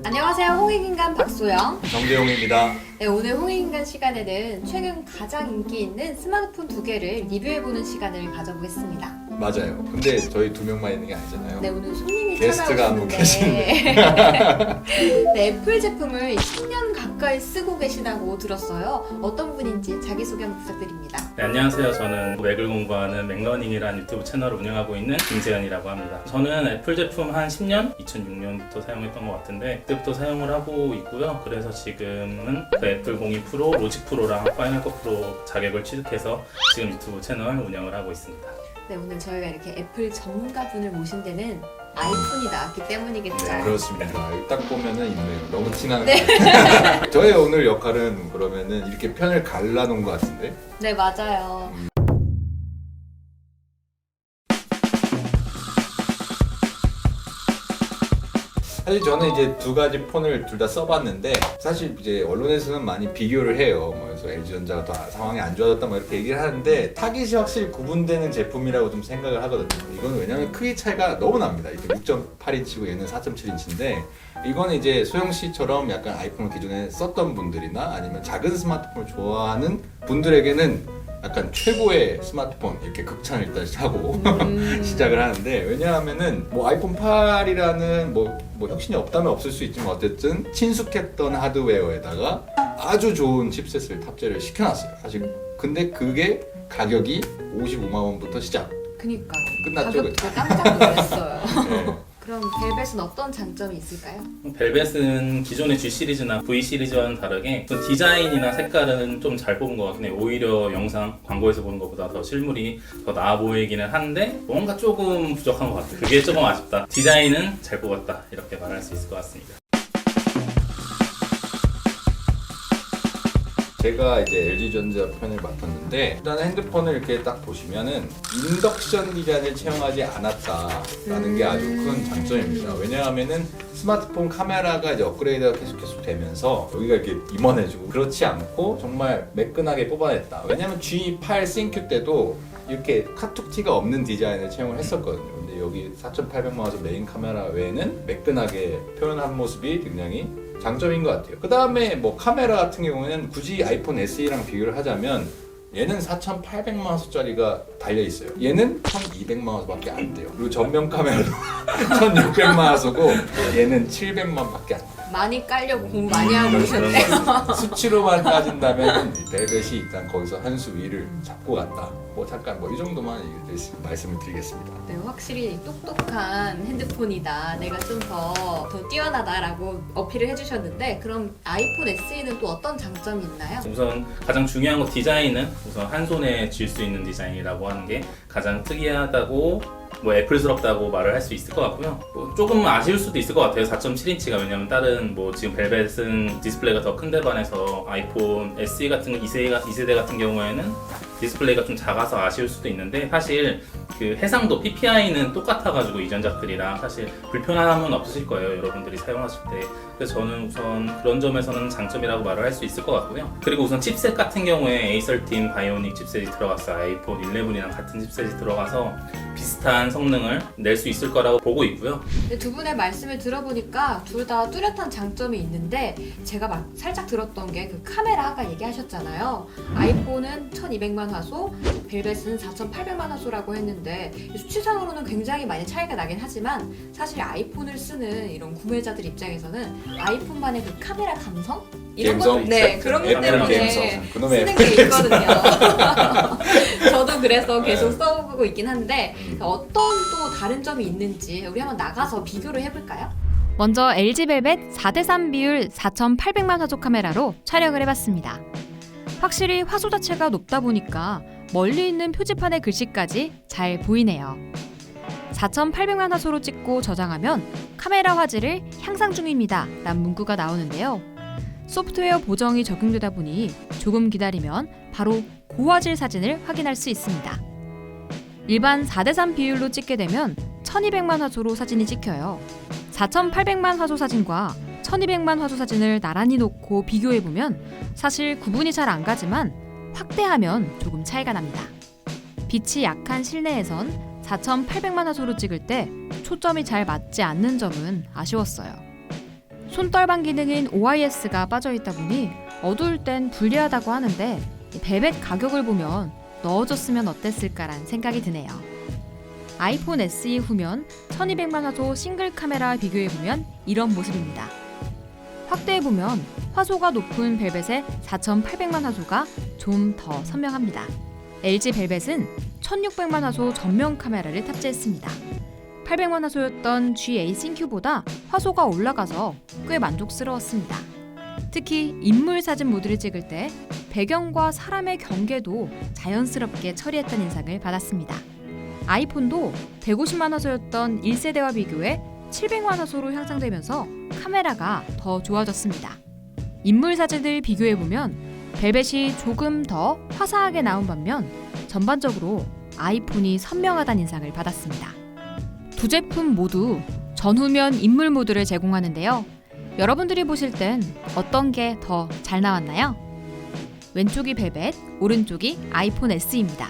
안녕하세요. 홍익인간 박소영. 정재용입니다. 네, 오늘 홍익인간 시간에는 최근 가장 인기 있는 스마트폰 두 개를 리뷰해보는 시간을 가져보겠습니다. 맞아요. 근데 저희 두 명만 있는 게 아니잖아요. 네, 오늘 손님이 게스트가 한 분 찾아오셨는데 네, 애플 제품을 10년 가까이 쓰고 계시다고 들었어요. 어떤 분인지 자기소개 한번 부탁드립니다. 네, 안녕하세요. 저는 맥을 공부하는 맥러닝이라는 유튜브 채널을 운영하고 있는 김재현이라고 합니다. 저는 애플 제품 한 10년? 2006년부터 사용했던 것 같은데 그때부터 사용을 하고 있고요. 그래서 지금은 그 애플 02 프로, 로직 프로랑 파이널 컷 프로 자격을 취득해서 지금 유튜브 채널 운영을 하고 있습니다. 네, 오늘 저희가 이렇게 애플 전문가분을 모신 데는 아이폰이 나왔기 때문이겠죠. 네, 그렇습니다. 딱 보면은 있네요. 너무 티나는 네. 것 같아요. 저의 오늘 역할은 그러면은 이렇게 편을 갈라놓은 것 같은데? 네, 맞아요. 사실 저는 이제 두 가지 폰을 둘 다 써봤는데 사실 이제 언론에서는 많이 비교를 해요. 뭐 그래서 LG전자가 더 상황이 안 좋아졌다 뭐 이렇게 얘기를 하는데 타깃이 확실히 구분되는 제품이라고 좀 생각을 하거든요. 이거는 왜냐면 크기 차이가 너무 납니다. 이게 6.8인치고 얘는 4.7인치인데 이거는 이제 소영 씨처럼 약간 아이폰을 기존에 썼던 분들이나 아니면 작은 스마트폰을 좋아하는 분들에게는 약간 최고의 스마트폰 이렇게 극찬을 일단 하고 시작을 하는데 왜냐하면은 뭐 아이폰 8이라는 뭐 혁신이 없다면 없을 수 있지만 어쨌든 친숙했던 하드웨어에다가 아주 좋은 칩셋을 탑재를 시켜놨어요. 사실 근데 그게 가격이 55만 원부터 시작. 그니까요. 끝났죠, 가격 듣고 깜짝 놀랐어요. 네. 그럼 벨벳은 어떤 장점이 있을까요? 벨벳은 기존의 G 시리즈나 V 시리즈와는 다르게 그 디자인이나 색깔은 좀 잘 뽑은 것 같긴 해요. 오히려 영상, 광고에서 보는 것보다 더 실물이 더 나아 보이기는 한데 뭔가 조금 부족한 것 같아요. 그게 조금 아쉽다. 디자인은 잘 뽑았다. 이렇게 말할 수 있을 것 같습니다. 제가 이제 LG전자 편을 맡았는데 일단 핸드폰을 이렇게 딱 보시면은 인덕션 디자인을 채용하지 않았다라는 게 아주 큰 장점입니다. 왜냐하면은 스마트폰 카메라가 이제 업그레이드가 계속 되면서 여기가 이렇게 임원해지고 그렇지 않고 정말 매끈하게 뽑아냈다. 왜냐면 G8 싱큐 때도 이렇게 카툭티가 없는 디자인을 채용을 했었거든요. 근데 여기 4,800만 화소 메인 카메라 외에는 매끈하게 표현한 모습이 굉장히 장점인 것 같아요. 그 다음에 뭐 카메라 같은 경우에는 굳이 아이폰 SE랑 비교를 하자면 얘는 4,800만 화소짜리가 달려있어요. 얘는 1,200만 화소밖에 안 돼요. 그리고 전면 카메라도 1,600만 화소고 얘는 700만 밖에 안 돼요. 많이 깔려고 공부 많이 하고 오셨네요. 수치로만 따진다면 벨벳이 일단 거기서 한 수 위를 잡고 갔다. 뭐 잠깐 뭐 이 정도만 말씀을 드리겠습니다. 네, 확실히 똑똑한 핸드폰이다. 내가 좀 더 뛰어나다라고 어필을 해주셨는데 그럼 아이폰 SE는 또 어떤 장점이 있나요? 우선 가장 중요한 건 디자인은 우선 한 손에 쥘 수 있는 디자인이라고 하는 게 가장 특이하다고 뭐 애플스럽다고 말을 할 수 있을 것 같고요. 뭐 조금 아쉬울 수도 있을 것 같아요. 4.7인치가 왜냐면 다른 뭐 지금 벨벳은 디스플레이가 더 큰데 반해서 아이폰 SE 같은 2세대 같은 경우에는 디스플레이가 좀 작아서 아쉬울 수도 있는데 사실 그 해상도 PPI는 똑같아가지고 이전작들이랑 사실 불편함은 없으실 거예요. 여러분들이 사용하실 때. 그래서 저는 우선 그런 점에서는 장점이라고 말을 할 수 있을 것 같고요. 그리고 우선 칩셋 같은 경우에 A13 바이오닉 칩셋이 들어갔어요. 아이폰 11이랑 같은 칩셋이 들어가서 비슷한 성능을 낼 수 있을 거라고 보고 있고요. 근데 두 분의 말씀을 들어보니까 둘 다 뚜렷한 장점이 있는데 제가 막 살짝 들었던 게 그 카메라 아까 얘기하셨잖아요. 아이폰은 1200만 화소, 벨벳은 4800만 화소라고 했는데 수치상으로는 굉장히 많이 차이가 나긴 하지만 사실 아이폰을 쓰는 이런 구매자들 입장에서는 아이폰만의 그 카메라 감성? 이런 것, 네, 그런 것 때문에 쓰는 게 있거든요. 저도 그래서 계속 써보고 있긴 한데 어떤 또 다른 점이 있는지 우리 한번 나가서 비교를 해볼까요? 먼저 LG벨벳 4:3 비율 4800만 화소 카메라로 촬영을 해봤습니다. 확실히 화소 자체가 높다 보니까 멀리 있는 표지판의 글씨까지 잘 보이네요. 4800만 화소로 찍고 저장하면 카메라 화질을 향상 중입니다 란 문구가 나오는데요. 소프트웨어 보정이 적용되다 보니 조금 기다리면 바로 고화질 사진을 확인할 수 있습니다. 일반 4:3 비율로 찍게 되면 1200만 화소로 사진이 찍혀요. 4800만 화소 사진과 1200만 화소 사진을 나란히 놓고 비교해보면 사실 구분이 잘 안 가지만 확대하면 조금 차이가 납니다. 빛이 약한 실내에선 4800만 화소로 찍을 때 초점이 잘 맞지 않는 점은 아쉬웠어요. 손떨방 기능인 OIS가 빠져있다 보니 어두울 땐 불리하다고 하는데 벨벳 가격을 보면 넣어줬으면 어땠을까란 생각이 드네요. 아이폰 SE 후면 1200만 화소 싱글 카메라 비교해보면 이런 모습입니다. 확대해보면 화소가 높은 벨벳의 4800만 화소가 좀 더 선명합니다. LG 벨벳은 1600만 화소 전면 카메라를 탑재했습니다. 800만 화소였던 GA 싱큐보다 화소가 올라가서 꽤 만족스러웠습니다. 특히 인물 사진 모드를 찍을 때 배경과 사람의 경계도 자연스럽게 처리했다는 인상을 받았습니다. 아이폰도 150만 화소였던 1세대와 비교해 700만 화소로 향상되면서 카메라가 더 좋아졌습니다. 인물 사진을 비교해보면 벨벳이 조금 더 화사하게 나온 반면 전반적으로 아이폰이 선명하다는 인상을 받았습니다. 두 제품 모두 전후면 인물 모드를 제공하는데요. 여러분들이 보실 땐 어떤 게 더 잘 나왔나요? 왼쪽이 벨벳, 오른쪽이 아이폰 SE입니다.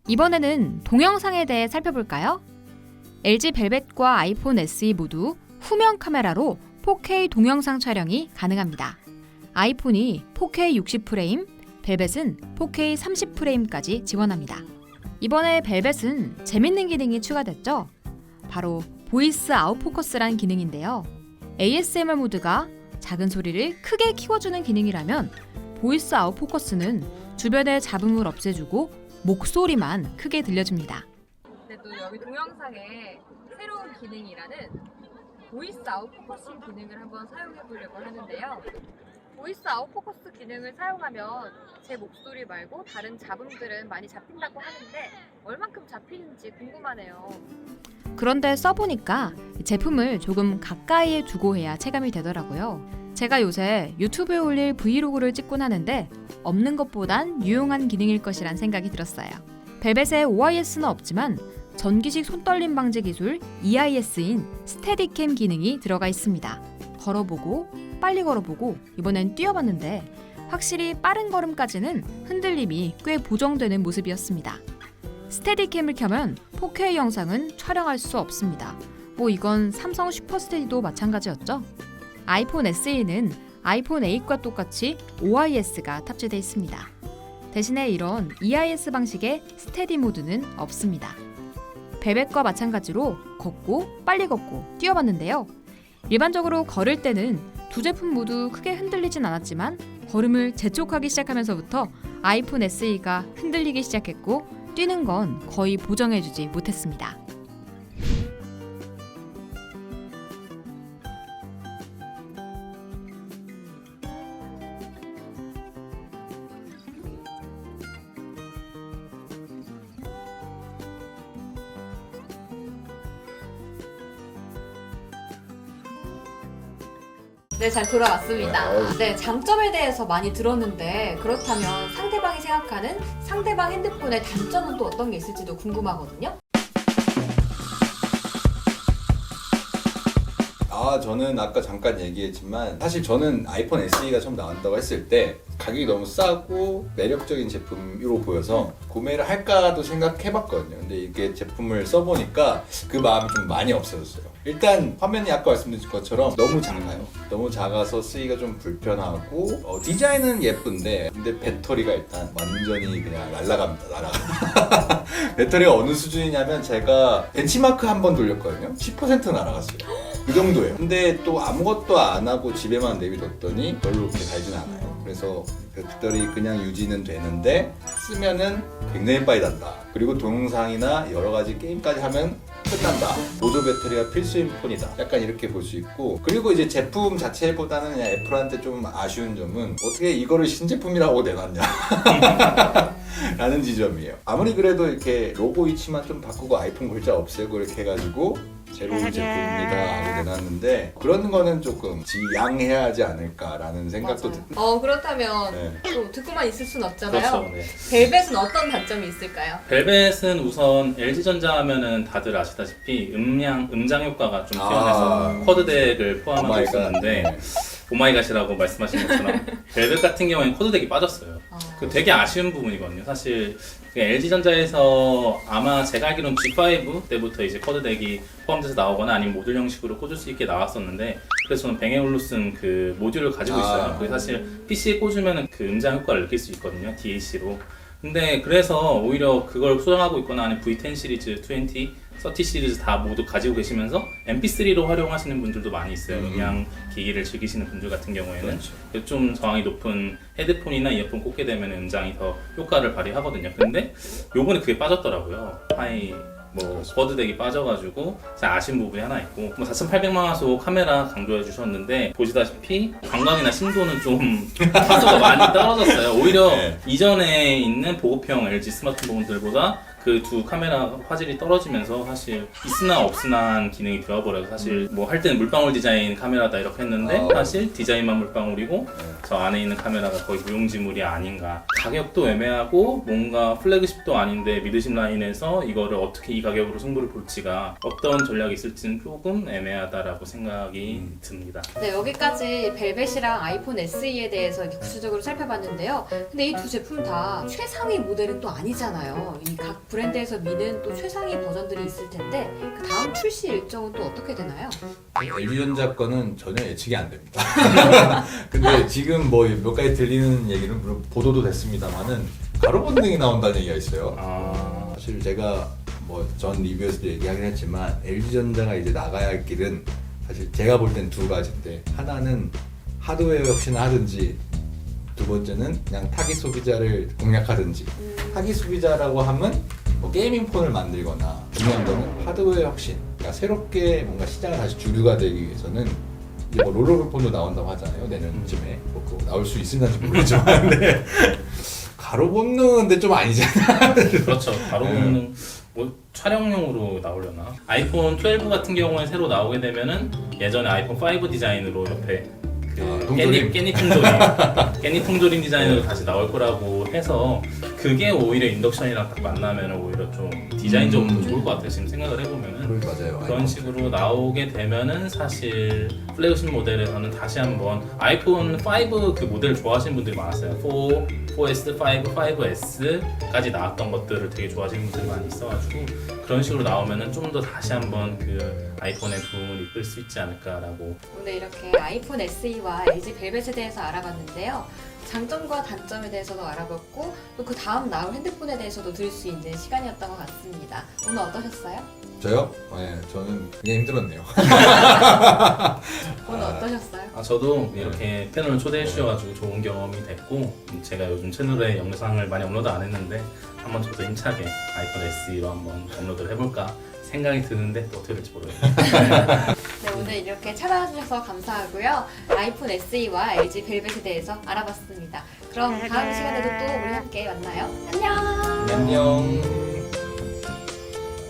이번에는 동영상에 대해 살펴볼까요? LG 벨벳과 아이폰 SE 모두 후면 카메라로 4K 동영상 촬영이 가능합니다. 아이폰이 4K 60프레임, 벨벳은 4K 30프레임까지 지원합니다. 이번에 벨벳은 재밌는 기능이 추가됐죠? 바로 보이스 아웃포커스라는 기능인데요. ASMR 모드가 작은 소리를 크게 키워주는 기능이라면 보이스 아웃포커스는 주변의 잡음을 없애주고 목소리만 크게 들려줍니다. 근데 또 여기 동영상에 새로운 기능이라는 보이스 아웃포커스 기능을 한번 사용해 보려고 하는데요. 보이스 아웃포커스 기능을 사용하면 제 목소리 말고 다른 잡음들은 많이 잡힌다고 하는데 얼만큼 잡히는지 궁금하네요. 그런데 써보니까 제품을 조금 가까이에 두고 해야 체감이 되더라고요. 제가 요새 유튜브에 올릴 브이로그를 찍곤 하는데 없는 것보단 유용한 기능일 것이란 생각이 들었어요. 벨벳에 OIS는 없지만 전기식 손떨림 방지 기술 EIS인 스테디캠 기능이 들어가 있습니다. 걸어보고 빨리 걸어보고 이번엔 뛰어봤는데 확실히 빠른 걸음까지는 흔들림이 꽤 보정되는 모습이었습니다. 스테디캠을 켜면 4K 영상은 촬영할 수 없습니다. 뭐 이건 삼성 슈퍼스테디도 마찬가지였죠. 아이폰 SE는 아이폰 8과 똑같이 OIS가 탑재되어 있습니다. 대신에 이런 EIS 방식의 스테디 모드는 없습니다. 벨벳과 마찬가지로 걷고 빨리 걷고 뛰어봤는데요. 일반적으로 걸을 때는 두 제품 모두 크게 흔들리진 않았지만 걸음을 재촉하기 시작하면서부터 아이폰 SE가 흔들리기 시작했고 뛰는 건 거의 보정해주지 못했습니다. 네, 잘 돌아왔습니다. 네, 장점에 대해서 많이 들었는데 그렇다면 상대방이 생각하는 상대방 핸드폰의 단점은 또 어떤 게 있을지도 궁금하거든요. 저는 아까 잠깐 얘기했지만 사실 저는 아이폰 SE가 처음 나온다고 했을 때 가격이 너무 싸고 매력적인 제품으로 보여서 구매를 할까도 생각해봤거든요. 근데 이게 제품을 써보니까 그 마음이 좀 많이 없어졌어요. 일단 화면이 아까 말씀드린 것처럼 너무 작아요. 너무 작아서 쓰기가 좀 불편하고 디자인은 예쁜데 근데 배터리가 일단 완전히 그냥 날아갑니다. 날아가. 배터리가 어느 수준이냐면 제가 벤치마크 한 번 돌렸거든요. 10% 날아갔어요. 그 정도예요. 근데 또 아무것도 안 하고 집에만 내비뒀더니 별로 그렇게 달진 않아요. 그래서 배터리 그냥 유지는 되는데 쓰면은 굉장히 빨리 단다. 그리고 동영상이나 여러 가지 게임까지 하면 끝난다. 보조 배터리가 필수인 폰이다. 약간 이렇게 볼 수 있고 그리고 이제 제품 자체보다는 그냥 애플한테 좀 아쉬운 점은 어떻게 이거를 신제품이라고 내놨냐 라는 지점이에요. 아무리 그래도 이렇게 로고 위치만 좀 바꾸고 아이폰 글자 없애고 이렇게 해가지고 새로운 제품입니다 하고 내놨는데 그런 거는 조금 지양해야 하지 않을까라는 생각도 듭니다. 그렇다면 네. 또 듣고만 있을 순 없잖아요. 그렇죠. 네. 벨벳은 어떤 단점이 있을까요? 벨벳은 우선 LG전자 하면은 다들 아시다시피 음장 효과가 좀 뛰어나서 쿼드덱을 포함하고 있었는데 오마이갓이라고 말씀하신 것처럼 벨벳 같은 경우에는 쿼드덱이 빠졌어요. 그 되게 아쉬운 부분이거든요. 사실 LG전자에서 아마 제가 알기로는 G5 때부터 이제 쿼드 덱이 포함돼서 나오거나 아니면 모듈 형식으로 꽂을 수 있게 나왔었는데, 그래서 저는 뱅앤올루슨 그 모듈을 가지고 있어요. 그게 사실 PC에 꽂으면 그 음장 효과를 느낄 수 있거든요, DAC로. 근데 그래서 오히려 그걸 수정하고 있거나 아니면 V10 시리즈, 20, 30 시리즈 다 모두 가지고 계시면서 MP3로 활용하시는 분들도 많이 있어요. 음향 기기를 즐기시는 분들 같은 경우에는 그렇죠. 좀 저항이 높은 헤드폰이나 이어폰 꽂게 되면 음장이 더 효과를 발휘하거든요. 근데 요번에 그게 빠졌더라고요. 하이 쿼드 덱이 빠져가지고 아쉬운 부분이 하나 있고, 4800만 화소 카메라 강조해 주셨는데 보시다시피 광각이나 심도는 좀 화소가 많이 떨어졌어요. 오히려 네. 이전에 있는 보급형 LG 스마트폰들보다 그 두 카메라 화질이 떨어지면서 사실 있으나 없으나 한 기능이 되어버려서 사실 뭐 할 때는 물방울 디자인 카메라다 이렇게 했는데 사실 디자인만 물방울이고 저 안에 있는 카메라가 거의 무용지물이 아닌가. 가격도 애매하고 뭔가 플래그십도 아닌데 미드십 라인에서 이거를 어떻게 이 가격으로 승부를 볼지가 어떤 전략이 있을지는 조금 애매하다라고 생각이 듭니다. 네, 여기까지 벨벳이랑 아이폰 SE에 대해서 이렇게 구체적으로 살펴봤는데요. 근데 이 두 제품 다 최상위 모델은 또 아니잖아요. 이 각 브랜드에서 미는 또 최상위 버전들이 있을 텐데 그 다음 출시 일정은 또 어떻게 되나요? LG전자 거는 전혀 예측이 안 됩니다. 근데 지금 뭐 몇 가지 들리는 얘기는 물론 보도도 됐습니다만은 가로 본능이 나온다는 얘기가 있어요. 사실 제가 뭐 전 리뷰에서도 얘기하긴 했지만 LG전자가 이제 나가야 할 길은 사실 제가 볼 땐 두 가지인데, 하나는 하드웨어 혁신을 하든지 두 번째는 그냥 타깃 소비자를 공략하든지. 타깃 소비자라고 하면 뭐 게이밍 폰을 만들거나, 중요한 거는 하드웨어 혁신, 그러니까 새롭게 뭔가 시장을 다시 주류가 되기 위해서는 이제 뭐 롤러블 폰도 나온다고 하잖아요, 내년쯤에. 뭐 그거 나올 수 있을지 모르겠지만 근데 가로 본능은 근데 좀 아니잖아. 그렇죠. 바로 보면은 뭐 촬영용으로 나오려나? 아이폰 12 같은 경우에 새로 나오게 되면은 예전에 아이폰 5 디자인으로 옆에 그 통조림? 깻잎 통조림 디자인으로 다시 나올 거라고 해서 그게 오히려 인덕션이랑 딱 만나면 오히려 좀 디자인적으로 좋을 것 같아요. 지금 생각을 해보면은 맞아요. 그런 식으로 나오게 되면은 사실 플래그십 모델에서는 다시 한번 아이폰 5 그 모델을 좋아하시는 분들이 많았어요. 4S, 5, 5S까지 나왔던 것들을 되게 좋아하시는 분들이 많이 있어가지고 그런 식으로 나오면은 좀 더 다시 한번 그 아이폰의 부음을 이끌 수 있지 않을까라고. 오늘 이렇게 아이폰 SE와 LG 벨벳에 대해서 알아봤는데요. 장점과 단점에 대해서도 알아봤고 또 그 다음 나올 핸드폰에 대해서도 들을 수 있는 시간이었던 것 같습니다. 오늘 어떠셨어요? 저요? 네, 저는 그냥 힘들었네요. 오늘 어떠셨어요? 저도 이렇게 패널을 초대해 주셔가지고 좋은 경험이 됐고, 제가 요즘 채널에 영상을 많이 업로드 안 했는데 한번 저도 힘차게 아이폰 SE로 한번 업로드를 해볼까 생각이 드는데 또 어떻게 될지 모르겠네요. 네, 오늘 이렇게 찾아주셔서 감사하고요. 아이폰 SE와 LG 벨벳에 대해서 알아봤습니다. 그럼 다음 시간에도 또 우리 함께 만나요. 안녕! 안녕.